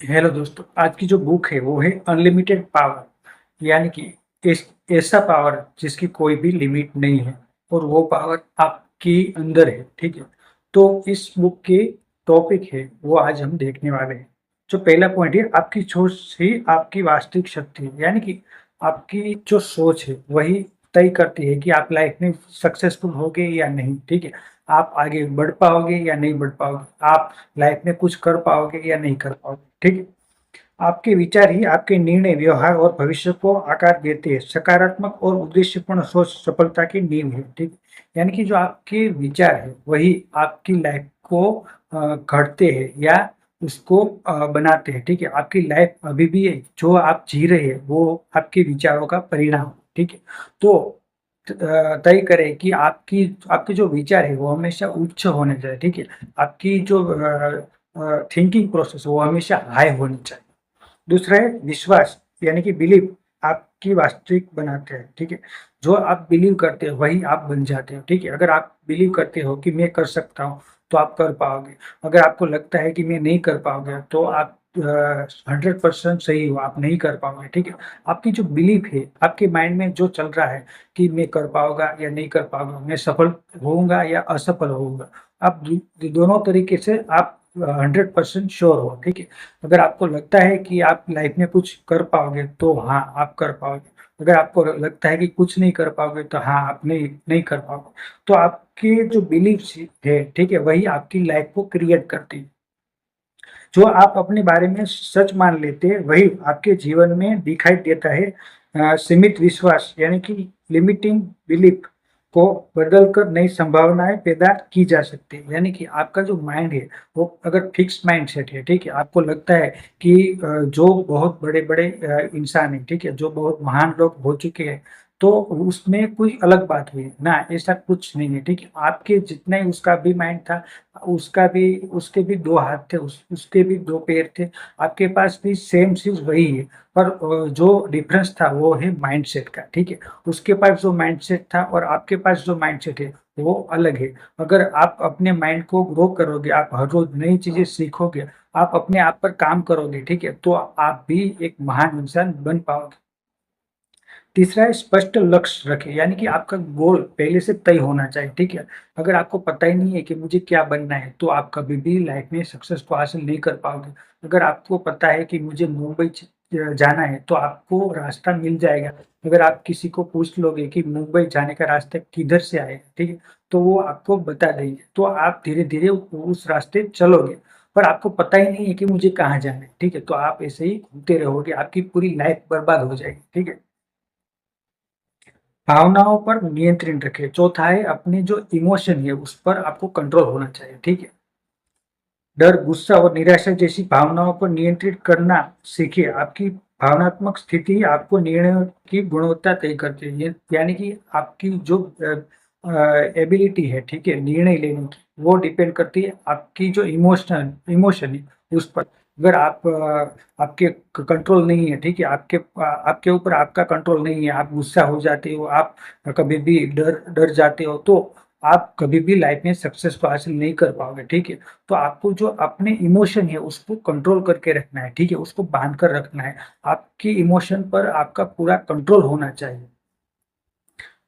Hello दोस्तों, आज की जो बुक है वो है अनलिमिटेड पावर। यानी कि ऐसा पावर जिसकी कोई भी लिमिट नहीं है और वो पावर आपके अंदर है। ठीक है, तो इस बुक के टॉपिक है वो आज हम देखने वाले हैं। जो पहला पॉइंट है, आपकी सोच ही आपकी वास्तविक शक्ति है। यानी कि आपकी जो सोच है वही तय करती है कि आप लाइफ में सक्सेसफुल होगे या नहीं। ठीक है, आप आगे बढ़ पाओगे या नहीं बढ़ पाओगे, आप लाइफ में कुछ कर पाओगे या नहीं कर पाओगे। ठीक है, आपके विचार ही आपके निर्णय, व्यवहार और भविष्य को आकार देते हैं। सकारात्मक और उद्देश्यपूर्ण सोच सफलता की नींव है। ठीक, यानी कि जो आपके विचार है वही आपकी लाइफ को घड़ते हैं या उसको बनाते हैं। ठीक है, आपकी लाइफ अभी भी है, जो आप जी रहे हैं वो आपके विचारों का परिणाम है। ठीक है, तो तय करें कि आपकी आपके जो विचार है वो हमेशा उच्च होने चाहिए। ठीक है, आपकी जो थिंकिंग प्रोसेस वो हमेशा हाई होनी चाहिए। दूसरा है विश्वास, यानी कि बिलीव आपकी वास्तविक बनाते हैं। ठीक है, जो आप बिलीव करते हो वही आप बन जाते हो। ठीक है, अगर आप बिलीव करते हो कि मैं कर सकता हूँ तो आप कर पाओगे। अगर आपको लगता है कि मैं नहीं कर पाओगे तो आप 100% सही हो, आप नहीं कर पाओगे। ठीक है, आपकी जो बिलीफ है, आपके माइंड में जो चल रहा है कि मैं कर पाऊंगा या नहीं कर पाऊंगा, मैं सफल होऊंगा या असफल होऊंगा, आप दोनों तरीके से आप 100% श्योर हो। ठीक है, अगर आपको लगता है कि आप लाइफ में कुछ कर पाओगे तो हाँ आप कर पाओगे। अगर आपको लगता है कि कुछ नहीं कर पाओगे तो हाँ आप नहीं नहीं कर पाओगे। तो आपके जो बिलीफ है, ठीक है, वही आपकी लाइफ को क्रिएट करती है। जो आप अपने बारे में सच मान लेते हैं वही आपके जीवन में दिखाई देता है। सीमित विश्वास, यानी कि लिमिटिंग बिलीफ को बदलकर नई संभावनाएं पैदा की जा सकती है। यानी कि आपका जो माइंड है वो अगर फिक्स माइंड सेट है, ठीक है, आपको लगता है कि जो बहुत बड़े बड़े इंसान है, ठीक है, जो बहुत महान लोग हो चुके हैं, तो उसमें कोई अलग बात हुई ना, ऐसा कुछ नहीं है। ठीक है, आपके जितना ही उसका भी माइंड था, उसका भी उसके भी 2 हाथ थे, उसके भी 2 पैर थे, आपके पास भी सेम चीज़ वही है। पर जो डिफरेंस था वो है माइंडसेट का। ठीक है, उसके पास जो माइंडसेट था और आपके पास जो माइंडसेट है वो अलग है। अगर आप अपने माइंड को ग्रो करोगे, आप हर रोज नई चीजें सीखोगे, आप अपने आप पर काम करोगे, ठीक है, तो आप भी एक महान इंसान बन पाओगे। तीसरा है स्पष्ट लक्ष्य रखें, यानी कि आपका गोल पहले से तय होना चाहिए। ठीक है, अगर आपको पता ही नहीं है कि मुझे क्या बनना है तो आप कभी भी लाइफ में सक्सेस को हासिल नहीं कर पाओगे। अगर आपको पता है कि मुझे मुंबई जाना है तो आपको रास्ता मिल जाएगा। अगर आप किसी को पूछ लोगे कि मुंबई जाने का रास्ता किधर से आएगा, ठीक है, तो वो आपको बता देंगे, तो आप धीरे धीरे उस रास्ते चलोगे। पर आपको पता ही नहीं है कि मुझे कहाँ जाना है, ठीक है, तो आप ऐसे ही घूमते रहोगे, आपकी पूरी लाइफ बर्बाद हो जाएगी। ठीक है, भावनाओं पर नियंत्रण रखें। चौथा है अपने जो इमोशन है उस पर आपको कंट्रोल होना चाहिए। ठीक है, डर, गुस्सा और निराशा जैसी भावनाओं पर नियंत्रित करना सीखिए। आपकी भावनात्मक स्थिति आपको निर्णयों की गुणवत्ता तय करती है। यानी कि आपकी जो एबिलिटी है, ठीक है, निर्णय लेने की, वो डिपेंड करती है आपकी जो इमोशन है उस पर। अगर आप आपके कंट्रोल नहीं है, ठीक है, आपके ऊपर आपका कंट्रोल नहीं है, आप गुस्सा हो जाते हो, आप कभी भी डर डर जाते हो, तो आप कभी भी लाइफ में सक्सेस को हासिल नहीं कर पाओगे। ठीक है, तो आपको जो अपने इमोशन है उसको कंट्रोल करके रखना है। ठीक है, उसको बांध कर रखना है। आपकी इमोशन पर आपका पूरा कंट्रोल होना चाहिए।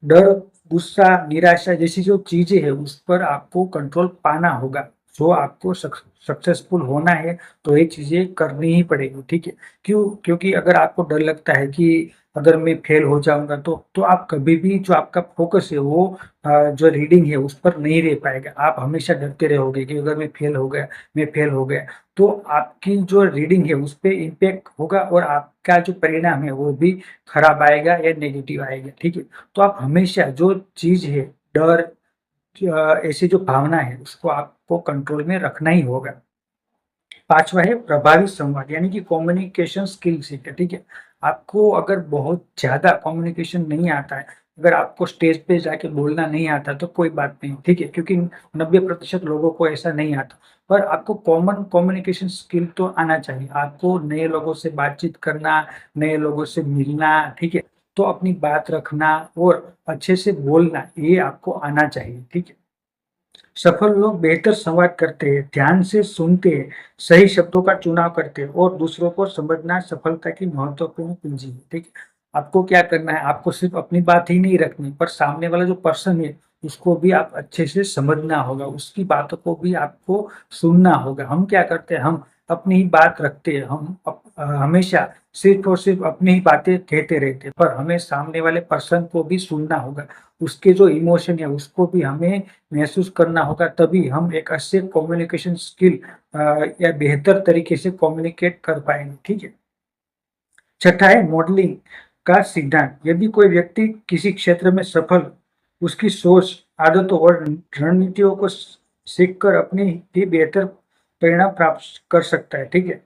डर, गुस्सा, निराशा जैसी जो चीजें हैं उस पर आपको कंट्रोल पाना होगा। जो आपको सक्सेसफुल होना है तो ये चीजें करनी ही पड़ेगी। ठीक है, क्योंकि अगर आपको डर लगता है कि अगर मैं फेल हो जाऊंगा तो आप कभी भी जो आपका फोकस है वो जो रीडिंग है उस पर नहीं रह पाएगा। आप हमेशा डरते रहोगे कि अगर मैं फेल हो गया, तो आपकी जो रीडिंग है उस पे इम्पैक्ट होगा और आपका जो परिणाम है वो भी खराब आएगा या नेगेटिव आएगा। ठीक है, तो आप हमेशा जो चीज़ है, डर, ऐसी जो भावना है उसको आपको कंट्रोल में रखना ही होगा। 5वां है प्रभावी संवाद, यानी कि कम्युनिकेशन स्किल सीखें। ठीक है, आपको अगर बहुत ज़्यादा कम्युनिकेशन नहीं आता है, अगर आपको स्टेज पे जाके बोलना नहीं आता तो कोई बात नहीं, ठीक है, क्योंकि 90% लोगों को ऐसा नहीं आता। पर आपको कॉमन कम्युनिकेशन स्किल तो आना चाहिए। आपको नए लोगों से बातचीत करना, नए लोगों से मिलना, ठीक है, तो अपनी बात रखना और अच्छे से बोलना, ये आपको आना चाहिए। ठीक है। सफल लोग बेहतर संवाद करते हैं, ध्यान से सुनते हैं, सही शब्दों का चुनाव करते हैं और दूसरों को समझना सफलता की महत्वपूर्ण कुंजी है। ठीक है, आपको क्या करना है, आपको सिर्फ अपनी बात ही नहीं रखनी, पर सामने वाला जो पर्सन है उसको भी आप अच्छे से समझना होगा, उसकी बातों को भी आपको सुनना होगा। हम क्या करते हैं, हम अपनी ही बात रखते हैं, हम हमेशा सिर्फ और सिर्फ अपनी ही बातें कहते रहते हैं, पर हमें सामने वाले पर्सन को भी सुनना होगा, उसके जो इमोशन है उसको भी हमें महसूस करना होगा, तभी हम एक अच्छे कम्युनिकेशन स्किल या बेहतर तरीके से कम्युनिकेट कर पाएंगे। ठीक है, छठा है मॉडलिंग का सिद्धांत। यदि कोई व्यक्ति किसी क्षेत्र में सफल, उसकी सोच, आदतों और रणनीतियों को सीखकर अपनी ही बेहतर परिणाम प्राप्त कर सकता है। ठीक है,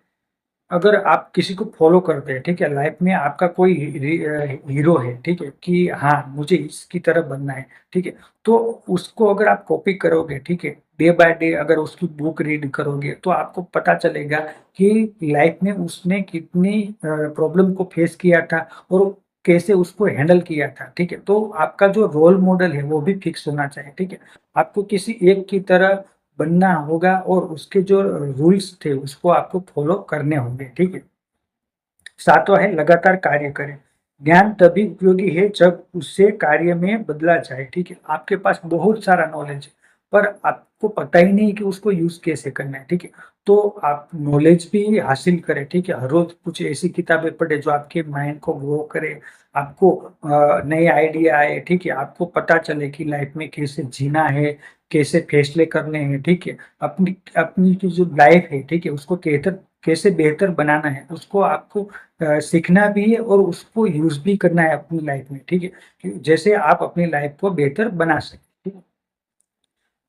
अगर आप किसी को फॉलो करते हैं, ठीक है, लाइफ में आपका कोई हीरो है, ठीक है, कि हाँ मुझे इसकी तरह बनना है, ठीक है, तो उसको अगर आप कॉपी करोगे, ठीक है, डे बाय डे अगर उसकी बुक रीड करोगे तो आपको पता चलेगा कि लाइफ में उसने कितनी प्रॉब्लम को फेस किया था और कैसे उसको हैंडल किया था। ठीक है, तो आपका जो रोल मॉडल है वो भी फिक्स होना चाहिए। ठीक है, आपको किसी एक की तरह बनना होगा और उसके जो रूल्स थे उसको आपको फॉलो करने होंगे। ठीक है, सातवां है लगातार कार्य करें। ज्ञान तभी उपयोगी है जब उसे कार्य में बदला जाए। ठीक है, आपके पास बहुत सारा नॉलेज है पर आपको पता ही नहीं कि उसको यूज कैसे करना है। ठीक है, तो आप नॉलेज भी हासिल करें। ठीक है, हर रोज कुछ ऐसी किताबें पढ़े जो आपके माइंड को ग्रो करे, आपको नए आइडिया आए। ठीक है, आपको पता चले कि लाइफ में कैसे जीना है, कैसे फैसले करने हैं। ठीक है, अपनी अपनी की जो लाइफ है, ठीक है, उसको कैसे बेहतर बनाना है, उसको आपको सीखना भी है और उसको यूज भी करना है अपनी लाइफ में। ठीक है, जैसे आप अपनी लाइफ को बेहतर बना सकें। ठीक है,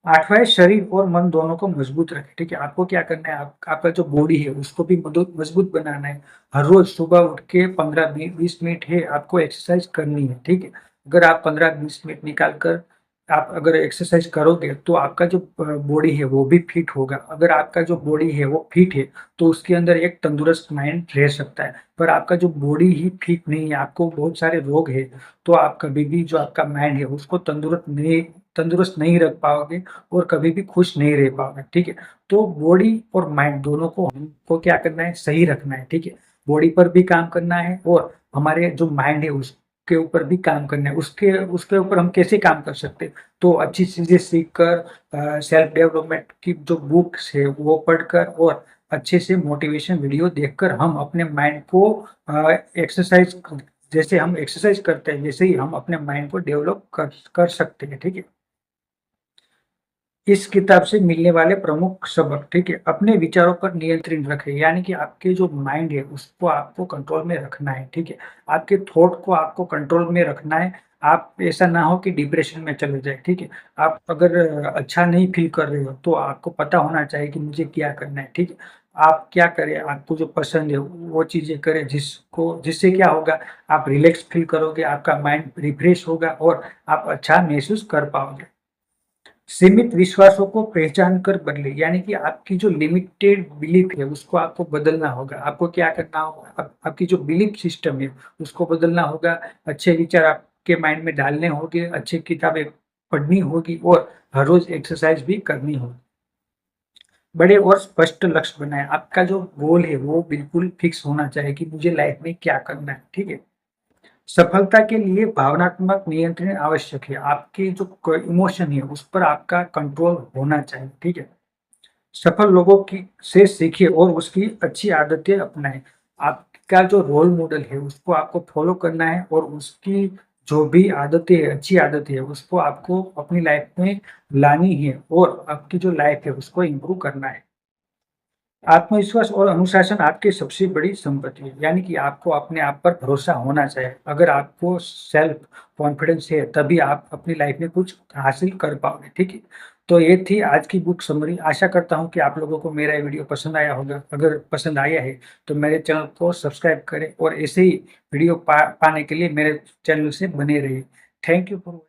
आठवां है शरीर और मन दोनों को मजबूत रखें। ठीक है, आपको क्या करना है, आपका जो बॉडी है उसको भी मजबूत बनाना है। हर रोज सुबह उठ के 15-20 मिनट है आपको एक्सरसाइज करनी है। ठीक है, अगर आप 15-20 मिनट निकाल कर आप अगर एक्सरसाइज करोगे तो आपका जो बॉडी है वो भी फिट होगा। अगर आपका जो बॉडी है वो फिट है तो उसके अंदर एक तंदुरुस्त माइंड रह सकता है। पर आपका जो बॉडी ही फिट नहीं है, आपको बहुत सारे रोग है, तो आप कभी भी जो आपका माइंड है उसको तंदुरुस्त नहीं रख पाओगे और कभी भी खुश नहीं रह पाओगे। ठीक है, तो बॉडी और माइंड दोनों को हमको क्या करना है, सही रखना है। ठीक है, बॉडी पर भी काम करना है और हमारे जो माइंड है उसके ऊपर भी काम करना है। उसके उसके ऊपर हम कैसे काम कर सकते हैं, तो अच्छी चीजें सीख कर, सेल्फ डेवलपमेंट की जो बुक्स है वो पढ़कर और अच्छे से मोटिवेशन वीडियो देखकर हम अपने माइंड को एक्सरसाइज जैसे हम एक्सरसाइज करते हैं वैसे ही हम अपने माइंड को डेवलप कर कर सकते हैं। ठीक है, इस किताब से मिलने वाले प्रमुख सबक। ठीक है, अपने विचारों पर नियंत्रण रखें, यानी कि आपके जो माइंड है उसको आपको कंट्रोल में रखना है। ठीक है, आपके थॉट को आपको कंट्रोल में रखना है। आप ऐसा ना हो कि डिप्रेशन में चले जाए। ठीक है, आप अगर अच्छा नहीं फील कर रहे हो तो आपको पता होना चाहिए कि मुझे क्या करना है। ठीक है, आप क्या करें, आपको जो पसंद है वो चीजें करें जिससे क्या होगा, आप रिलैक्स फील करोगे, आपका माइंड रिफ्रेश होगा और आप अच्छा महसूस कर पाओगे। सीमित विश्वासों को पहचान कर बदले, यानी कि आपकी जो लिमिटेड बिलीफ है उसको आपको बदलना होगा। आपको क्या करना होगा, आपकी जो बिलीफ सिस्टम है उसको बदलना होगा। अच्छे विचार आपके माइंड में डालने होंगे, अच्छी किताबें पढ़नी होगी और हर रोज एक्सरसाइज भी करनी होगी। बड़े और स्पष्ट लक्ष्य बनाए, आपका जो गोल है वो बिल्कुल फिक्स होना चाहिए कि मुझे लाइफ में क्या करना है। ठीक है, सफलता के लिए भावनात्मक नियंत्रण आवश्यक है। आपके जो इमोशन है उस पर आपका कंट्रोल होना चाहिए। ठीक है, सफल लोगों की से सीखिए और उसकी अच्छी आदतें अपनाएं। आपका जो रोल मॉडल है उसको आपको फॉलो करना है और उसकी जो भी आदतें है, अच्छी आदतें है, उसको आपको अपनी लाइफ में लानी है और आपकी जो लाइफ है उसको इम्प्रूव करना है। आत्मविश्वास और अनुशासन आपकी सबसे बड़ी संपत्ति है, यानी कि आपको अपने आप पर भरोसा होना चाहिए। अगर आपको सेल्फ कॉन्फिडेंस है तभी आप अपनी लाइफ में कुछ हासिल कर पाओगे। ठीक है, तो ये थी आज की बुक समरी। आशा करता हूँ कि आप लोगों को मेरा ये वीडियो पसंद आया होगा। अगर पसंद आया है तो मेरे चैनल को सब्सक्राइब करें और ऐसे ही वीडियो पाने के लिए मेरे चैनल से बने रहिए। Thank you for